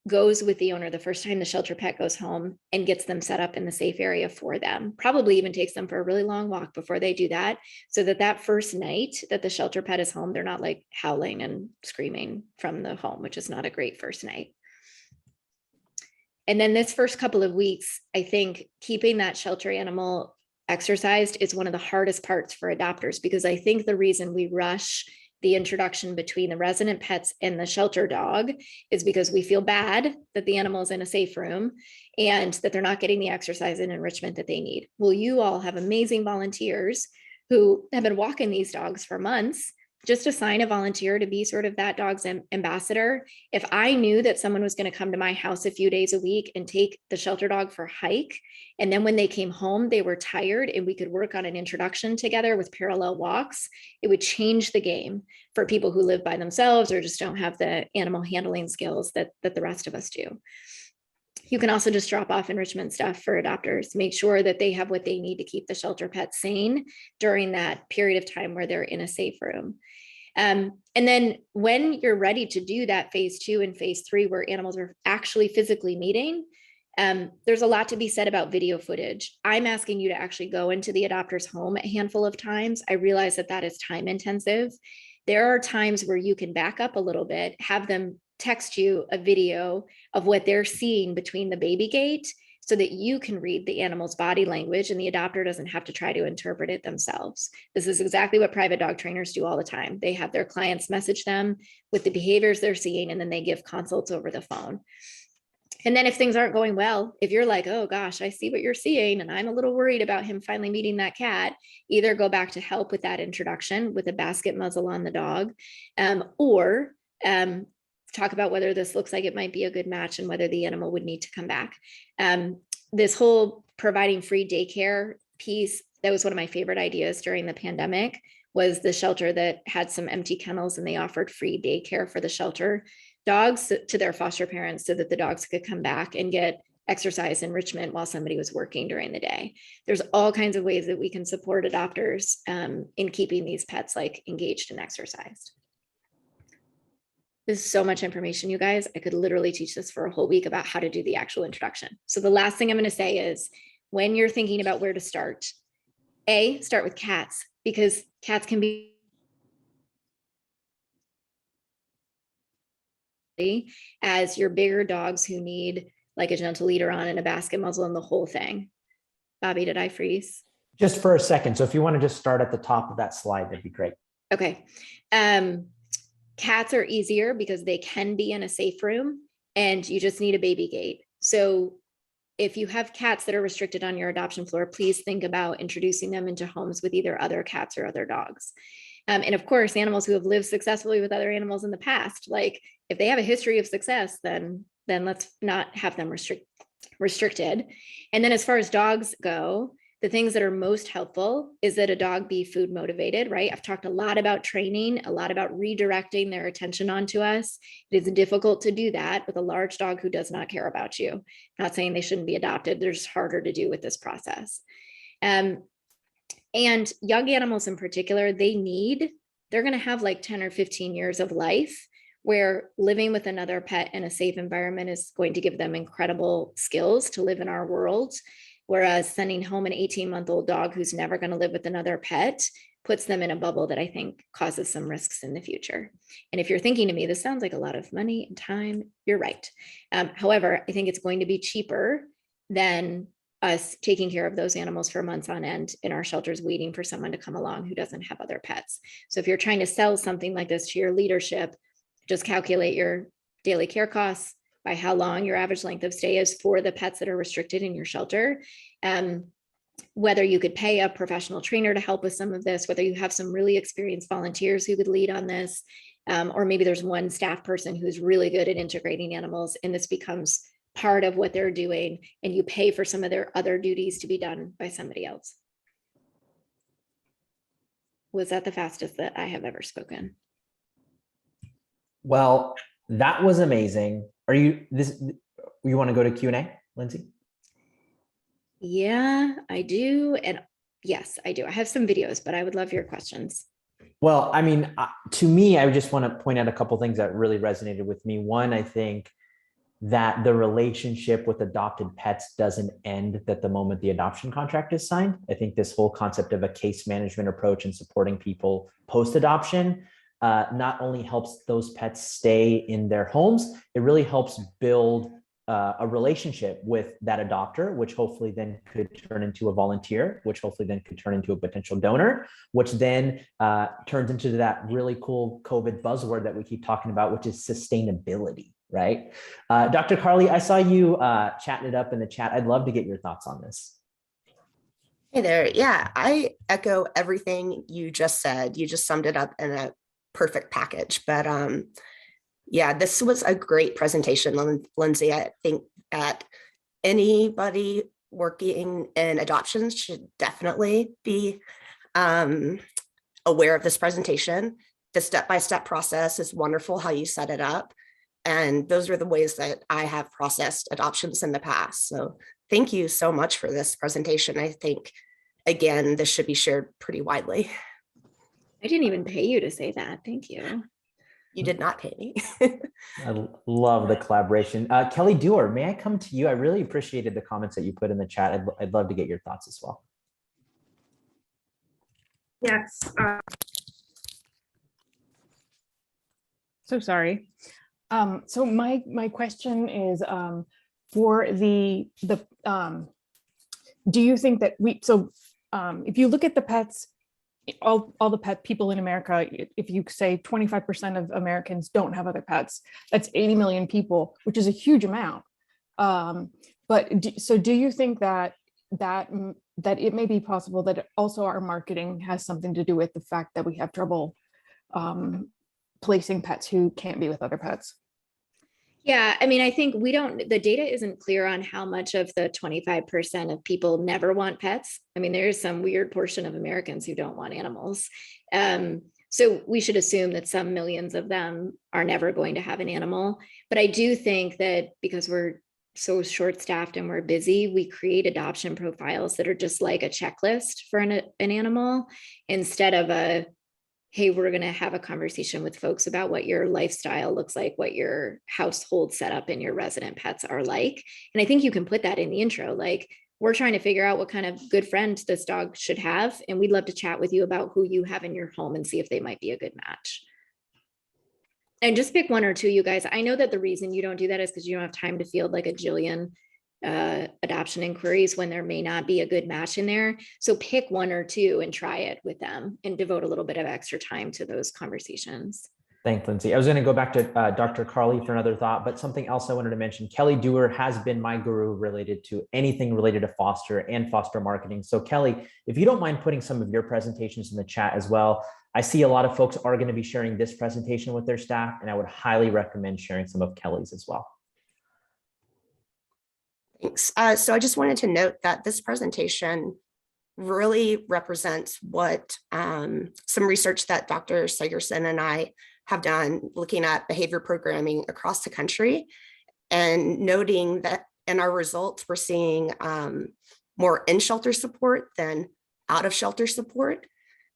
goes with the owner the first time the shelter pet goes home and gets them set up in the safe area for them. Probably even takes them for a really long walk before they do that, so that that first night that the shelter pet is home, they're not like howling and screaming from the home, which is not a great first night. And then this first couple of weeks, I think keeping that shelter animal exercised is one of the hardest parts for adopters, because I think the reason we rush the introduction between the resident pets and the shelter dog is because we feel bad that the animal is in a safe room and that they're not getting the exercise and enrichment that they need. Well, you all have amazing volunteers who have been walking these dogs for months. Just assign a volunteer to be sort of that dog's ambassador. If I knew that someone was going to come to my house a few days a week and take the shelter dog for a hike, and then when they came home, they were tired and we could work on an introduction together with parallel walks, it would change the game for people who live by themselves or just don't have the animal handling skills that the rest of us do. You can also just drop off enrichment stuff for adopters, make sure that they have what they need to keep the shelter pet sane during that period of time where they're in a safe room. And then when you're ready to do that phase 2 and phase 3, where animals are actually physically meeting, there's a lot to be said about video footage. I'm asking you to actually go into the adopter's home a handful of times. I realize that that is time intensive. There are times where you can back up a little bit, have them text you a video of what they're seeing between the baby gate, so that you can read the animal's body language and the adopter doesn't have to try to interpret it themselves. This is exactly what private dog trainers do all the time. They have their clients message them with the behaviors they're seeing, and then they give consults over the phone. And then if things aren't going well, if you're like, oh gosh, I see what you're seeing, and I'm a little worried about him finally meeting that cat, either go back to help with that introduction with a basket muzzle on the dog, or talk about whether this looks like it might be a good match and whether the animal would need to come back. This whole providing free daycare piece, that was one of my favorite ideas during the pandemic, was the shelter that had some empty kennels and they offered free daycare for the shelter dogs to their foster parents so that the dogs could come back and get exercise enrichment while somebody was working during the day. There's all kinds of ways that we can support adopters in keeping these pets like engaged and exercised. There's so much information, you guys. I could literally teach this for a whole week about how to do the actual introduction. So the last thing I'm going to say is, when you're thinking about where to start, start with cats, because cats can be as your bigger dogs who need like a gentle leader on and a basket muzzle and the whole thing. Bobby, did I freeze? Just for a second. So if you want to just start at the top of that slide, that'd be great. Okay. Cats are easier because they can be in a safe room and you just need a baby gate. So if you have cats that are restricted on your adoption floor, please think about introducing them into homes with either other cats or other dogs. And of course, animals who have lived successfully with other animals in the past, like if they have a history of success, then let's not have them restricted. And then as far as dogs go, the things that are most helpful is that a dog be food motivated, right? I've talked a lot about training, a lot about redirecting their attention onto us. It is difficult to do that with a large dog who does not care about you. Not saying they shouldn't be adopted. They're just harder to do with this process. And young animals in particular, they're going to have like 10 or 15 years of life where living with another pet in a safe environment is going to give them incredible skills to live in our world. Whereas sending home an 18-month-old dog who's never going to live with another pet puts them in a bubble that I think causes some risks in the future. And if you're thinking to me, this sounds like a lot of money and time, you're right. However, I think it's going to be cheaper than us taking care of those animals for months on end in our shelters, waiting for someone to come along who doesn't have other pets. So if you're trying to sell something like this to your leadership, just calculate your daily care costs by how long your average length of stay is for the pets that are restricted in your shelter. Whether you could pay a professional trainer to help with some of this, whether you have some really experienced volunteers who could lead on this, Or maybe there's one staff person who's really good at integrating animals and this becomes part of what they're doing and you pay for some of their other duties to be done by somebody else. Was that the fastest that I have ever spoken? Well, that was amazing. You want to go to Q&A, Lindsay? Yeah, I do. And yes, I do. I have some videos, but I would love your questions. Well, I mean, to me, I just want to point out a couple things that really resonated with me. One, I think that the relationship with adopted pets doesn't end at the moment the adoption contract is signed. I think this whole concept of a case management approach and supporting people post-adoption not only helps those pets stay in their homes, it really helps build a relationship with that adopter, which hopefully then could turn into a volunteer, which hopefully then could turn into a potential donor, which then turns into that really cool COVID buzzword that we keep talking about, which is sustainability, right? Dr. Carly, I saw you chatting it up in the chat. I'd love to get your thoughts on this. Hey there. Yeah, I echo everything you just said. You just summed it up in a perfect package. But yeah, this was a great presentation, Lindsay. I think that anybody working in adoptions should definitely be aware of this presentation. The step-by-step process is wonderful how you set it up. And those are the ways that I have processed adoptions in the past. So thank you so much for this presentation. I think, again, this should be shared pretty widely. I didn't even pay you to say that. Thank you. You did not pay me. I love the collaboration. Kelly Dewar, may I come to you? I really appreciated the comments that you put in the chat. I'd love to get your thoughts as well. Yes. So sorry. So my question is for the do you think that if you look at the pets, all the pet people in America, if you say 25% of Americans don't have other pets, that's 80 million people, which is a huge amount. So do you think that it may be possible that also our marketing has something to do with the fact that we have trouble placing pets who can't be with other pets? Yeah, I mean, I think the data isn't clear on how much of the 25% of people never want pets. I mean, there is some weird portion of Americans who don't want animals. So we should assume that some millions of them are never going to have an animal. But I do think that because we're so short-staffed and we're busy, we create adoption profiles that are just like a checklist for an animal instead of a, hey, we're going to have a conversation with folks about what your lifestyle looks like, what your household setup and your resident pets are like. And I think you can put that in the intro. Like, we're trying to figure out what kind of good friend this dog should have. And we'd love to chat with you about who you have in your home and see if they might be a good match. And just pick one or two, you guys. I know that the reason you don't do that is because you don't have time to field like a jillion adoption inquiries when there may not be a good match in there. So pick one or two and try it with them and devote a little bit of extra time to those conversations. Thanks, Lindsay. I was going to go back to Dr. Carly for another thought, but something else I wanted to mention. Kelly Dewar has been my guru related to anything related to foster and foster marketing. So Kelly, if you don't mind putting some of your presentations in the chat as well. I see a lot of folks are going to be sharing this presentation with their staff, and I would highly recommend sharing some of Kelly's as well. Thanks. So I just wanted to note that this presentation really represents what some research that Dr. Segerson and I have done looking at behavior programming across the country and noting that in our results, we're seeing more in-shelter support than out-of-shelter support.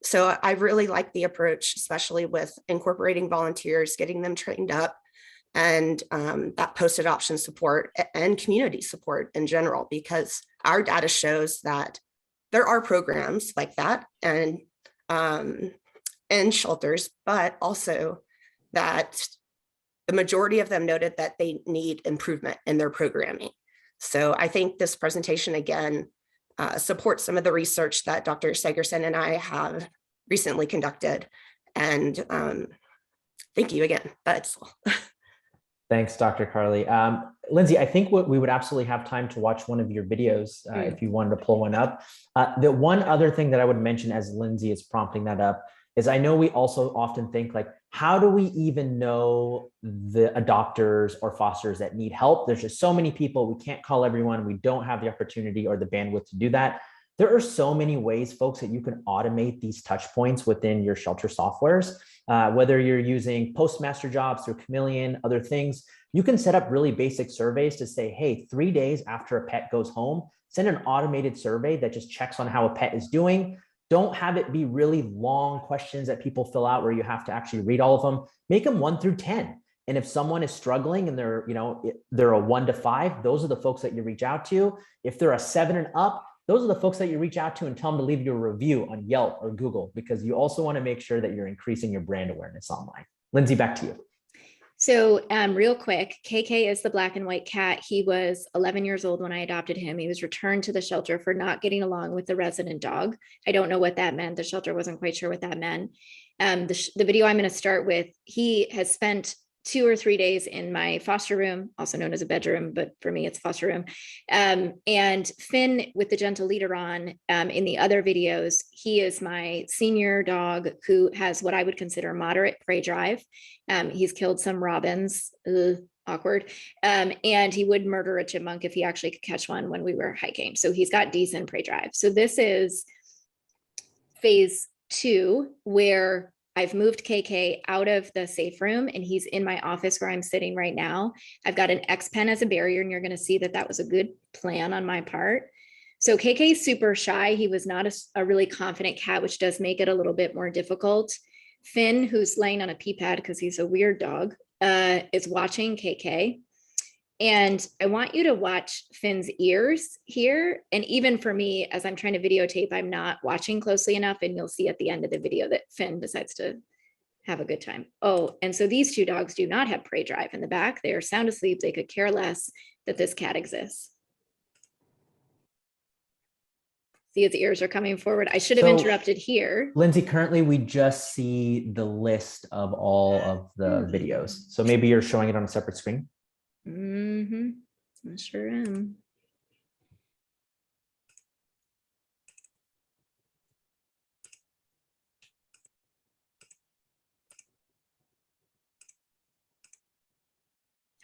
So I really like the approach, especially with incorporating volunteers, getting them trained up, and that post-adoption support and community support in general, because our data shows that there are programs like that and in shelters, but also that the majority of them noted that they need improvement in their programming. So I think this presentation, again, supports some of the research that Dr. Segerson and I have recently conducted. And thank you again. That's all. Thanks, Dr. Carly. Lindsay, I think we would absolutely have time to watch one of your videos if you wanted to pull one up. The one other thing that I would mention as Lindsay is prompting that up is I know we also often think like, how do we even know the adopters or fosters that need help? There's just so many people. We can't call everyone. We don't have the opportunity or the bandwidth to do that. There are so many ways, folks, that you can automate these touch points within your shelter softwares. Whether you're using Postmaster jobs through Chameleon, other things, you can set up really basic surveys to say, hey, 3 days after a pet goes home, send an automated survey that just checks on how a pet is doing. Don't have it be really long questions that people fill out where you have to actually read all of them. Make them 1 through 10. And if someone is struggling and they're a 1 to 5, those are the folks that you reach out to. If they're a 7 and up, those are the folks that you reach out to and tell them to leave you a review on Yelp or Google, because you also want to make sure that you're increasing your brand awareness online. Lindsay, back to you. So real quick, KK is the black and white cat. He was 11 years old when I adopted him. He was returned to the shelter for not getting along with the resident dog. I don't know what that meant. The shelter wasn't quite sure what that meant. The video I'm going to start with, he has spent 2 or 3 days in my foster room, also known as a bedroom, but for me, it's foster room. And Finn, with the gentle leader on, in the other videos, he is my senior dog who has what I would consider moderate prey drive. He's killed some robins, awkward. And he would murder a chipmunk if he actually could catch one when we were hiking. So he's got decent prey drive. So this is phase 2, where I've moved KK out of the safe room and he's in my office where I'm sitting right now. I've got an X pen as a barrier, and you're going to see that that was a good plan on my part. So KK is super shy. He was not a really confident cat, which does make it a little bit more difficult. Finn, who's laying on a pee pad because he's a weird dog, is watching KK. And I want you to watch Finn's ears here. And even for me, as I'm trying to videotape, I'm not watching closely enough. And you'll see at the end of the video that Finn decides to have a good time. Oh, and so these 2 dogs do not have prey drive in the back. They are sound asleep. They could care less that this cat exists. See, his ears are coming forward. I should have interrupted here. Lindsay, currently we just see the list of all of the videos. So maybe you're showing it on a separate screen. I sure am.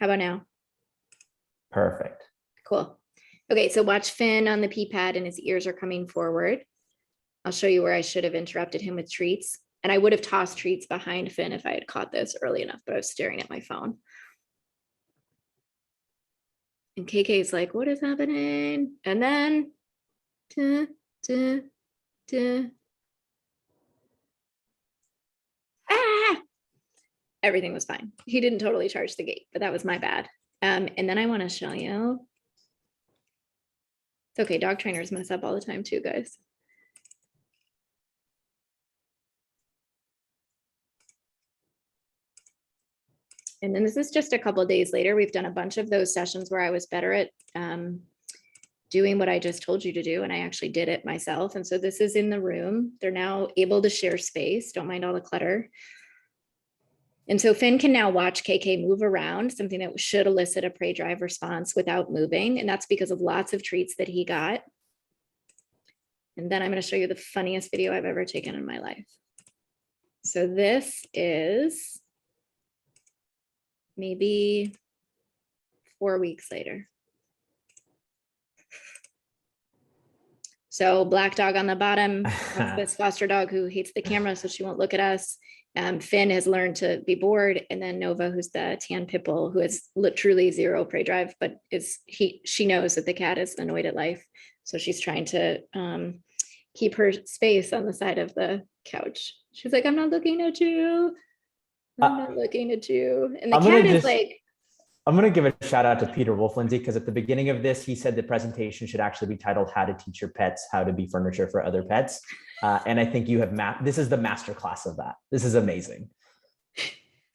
How about now? Perfect. Cool. Okay, so watch Finn on the pee pad and his ears are coming forward. I'll show you where I should have interrupted him with treats. And I would have tossed treats behind Finn if I had caught this early enough, but I was staring at my phone. And KK is like, what is happening? And then, everything was fine. He didn't totally charge the gate, but that was my bad. And then I want to show you. It's okay, dog trainers mess up all the time too, guys. And then this is just a couple of days later. We've done a bunch of those sessions where I was better at doing what I just told you to do. And I actually did it myself. And so this is in the room. They're now able to share space. Don't mind all the clutter. And so Finn can now watch KK move around, something that should elicit a prey drive response without moving. And that's because of lots of treats that he got. And then I'm going to show you the funniest video I've ever taken in my life. So this is maybe 4 weeks later. So black dog on the bottom, this foster dog who hates the camera, so she won't look at us. Finn has learned to be bored, and then Nova, who's the tan pit bull, who has truly zero prey drive, but she knows that the cat is annoyed at life, so she's trying to keep her space on the side of the couch. She's like, "I'm not looking at you. I'm not looking at you." And the cat is like. I'm going to give a shout out to Peter Wolf, Lindsay, because at the beginning of this, he said the presentation should actually be titled "How to Teach Your Pets How to Be Furniture for Other Pets." And I think you have this is the master class of that. This is amazing.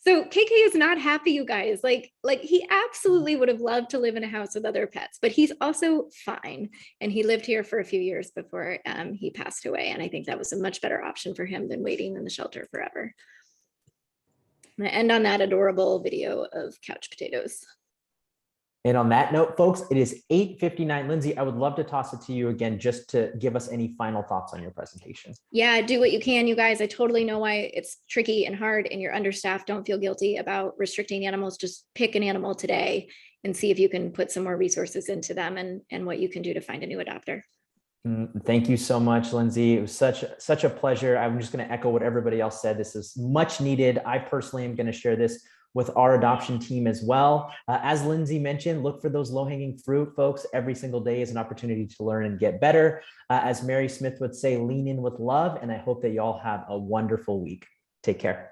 So KK is not happy, you guys. Like he absolutely would have loved to live in a house with other pets, but he's also fine. And he lived here for a few years before he passed away. And I think that was a much better option for him than waiting in the shelter forever. I'm gonna end on that adorable video of couch potatoes. And on that note, folks, it is 8:59. Lindsay, I would love to toss it to you again, just to give us any final thoughts on your presentation. Yeah, do what you can, you guys. I totally know why it's tricky and hard and you're understaffed. Don't feel guilty about restricting animals. Just pick an animal today and see if you can put some more resources into them and what you can do to find a new adopter. Thank you so much, Lindsay. It was such a pleasure. I'm just going to echo what everybody else said. This is much needed. I personally am going to share this with our adoption team as well. As Lindsay mentioned, look for those low-hanging fruit, folks. Every single day is an opportunity to learn and get better. As Mary Smith would say, lean in with love. And I hope that you all have a wonderful week. Take care.